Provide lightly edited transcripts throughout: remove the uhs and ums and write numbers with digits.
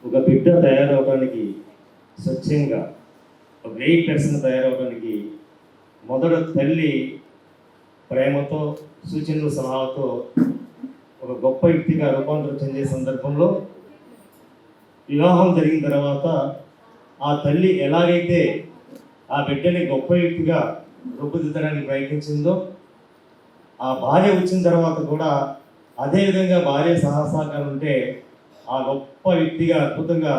ఒక బిడ్డ తయారవడానికి స్వచ్ఛంగా ఒక గ్రేట్ పర్సన్ తయారవడానికి మొదట తల్లి ప్రేమతో సూచనలు సలహాలతో ఒక గొప్ప వ్యక్తిగా రూపాంతరం చెందే సందర్భంలో వివాహం జరిగిన తర్వాత ఆ తల్లి ఎలాగైతే ఆ బిడ్డని గొప్ప వ్యక్తిగా రూపుదిద్దడానికి ప్రయత్నించిందో ఆ భార్య వచ్చిన తర్వాత కూడా అదేవిధంగా భార్య సహసహకారం ఉంటే ఆ గొప్ప వ్యక్తిగా అద్భుతంగా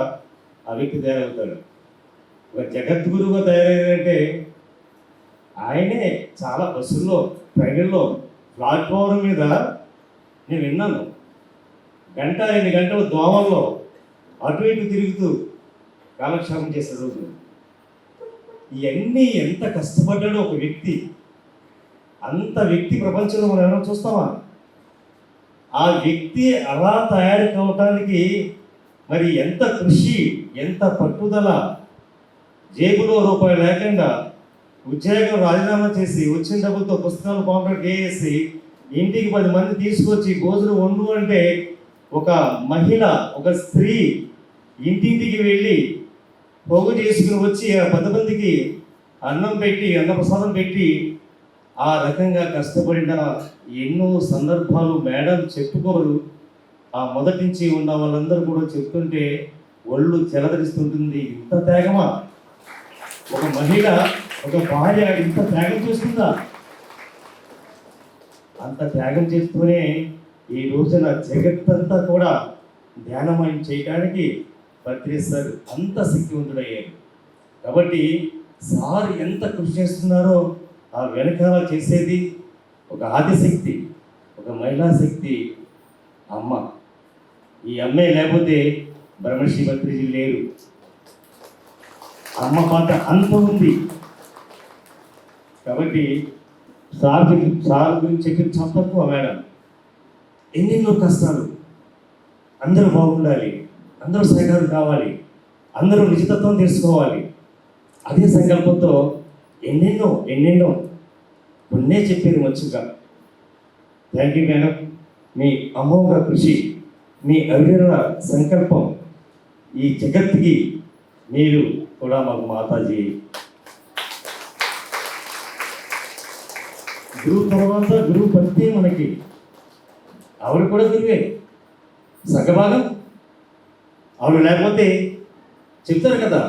ఆ వ్యక్తి తయారవుతాడు. ఒక జగద్గురువుగా తయారయ్యాడంటే ఆయనే చాలా బస్సుల్లో ట్రైన్లో ప్లాట్ఫారం మీద నేను విన్నాను, 2 గంటల దోమల్లో అటు ఇటు తిరుగుతూ కాలక్షేపం చేసే రోజు. ఇవన్నీ ఎంత కష్టపడ్డాడో ఒక వ్యక్తి. అంత వ్యక్తి ప్రపంచంలో మనం ఏమైనా చూస్తామా? ఆ వ్యక్తి అలా తయారు కావటానికి మరి ఎంత కృషి, ఎంత పట్టుదల. జేబులో రూపాయి లేకుండా ఉద్యోగం రాజీనామా చేసి వచ్చిన డబ్బులతో పుస్తకాలు పాంప్లెట్ వేసి ఇంటికి 10 మంది తీసుకొచ్చి భోజనం వండు అంటే ఒక మహిళ, ఒక స్త్రీ ఇంటింటికి వెళ్ళి పోగు చేసుకుని వచ్చి ఆ 10 మందికి అన్నం పెట్టి అన్నప్రసాదం పెట్టి ఆ రకంగా కష్టపడిన ఎన్నో సందర్భాలు మేడం చెప్పుకోరు. ఆ మొదటి నుంచి ఉన్న వాళ్ళందరూ కూడా చెప్తుంటే ఒళ్ళు చెలదరిస్తుంటుంది. ఇంత త్యాగమా? ఒక మహిళ, ఒక భార్య ఇంత త్యాగం చేస్తుందా? అంత త్యాగం చేస్తూనే ఈ రోజున జగత్తంతా కూడా ధ్యానమయం చేయడానికి పత్రిస్తారు, అంత శక్తివంతుడయ్యారు. కాబట్టి సార్ ఎంత కృషి చేస్తున్నారో ఆ వెనకాల చేసేది ఒక ఆదిశక్తి, ఒక మహిళా శక్తి అమ్మ. ఈ అమ్మే లేకపోతే బ్రహ్మశ్రీ భత్రిజీ లేరు. అమ్మ పాత్ర అంత ఉంది. కాబట్టి సార్ గురించి చెప్పిన చాలా తక్కువ మేడం. ఎన్నెన్నో కష్టాలు, అందరూ బాగుండాలి, అందరూ సహకారం కావాలి, అందరూ నిజతత్వం తెలుసుకోవాలి, అదే సంకల్పంతో ఎన్నెన్నో కొన్నే చెప్పేది మంచిగా. Thank you madam. మీ అమోఘ కృషి, మీ అవిరళ సంకల్పం ఈ జగత్తుకి మీరు కూడా మాకు మాతాజీ. గురువు తర్వాత గురువు పత్తి మనకి ఆవిడ కూడా గురువే సగభాగం. ఆవిడ లేకపోతే చెప్తారు కదా,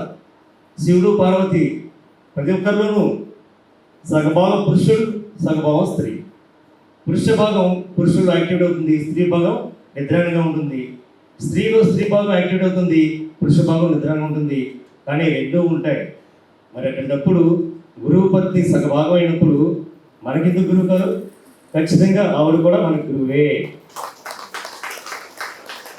శివుడు పార్వతి ప్రతి ఒక్కరిలోనూ సగభాగం పురుషుడు, సగభాగం స్త్రీ. పురుష భాగం పురుషుడు యాక్టివేట్ అవుతుంది, స్త్రీ భాగం నిద్రాణంగా ఉంటుంది. స్త్రీలో స్త్రీ భాగం యాక్టివేట్ అవుతుంది, పురుష భాగం నిద్రాణంగా ఉంటుంది. కానీ రెండూ ఉంటాయి. మరి అటువంటిప్పుడు గురువు పత్ని సగభాగం అయినప్పుడు మనకెందుకు గురువు కాదు? ఖచ్చితంగా ఆవిడ కూడా మనకు గురువే.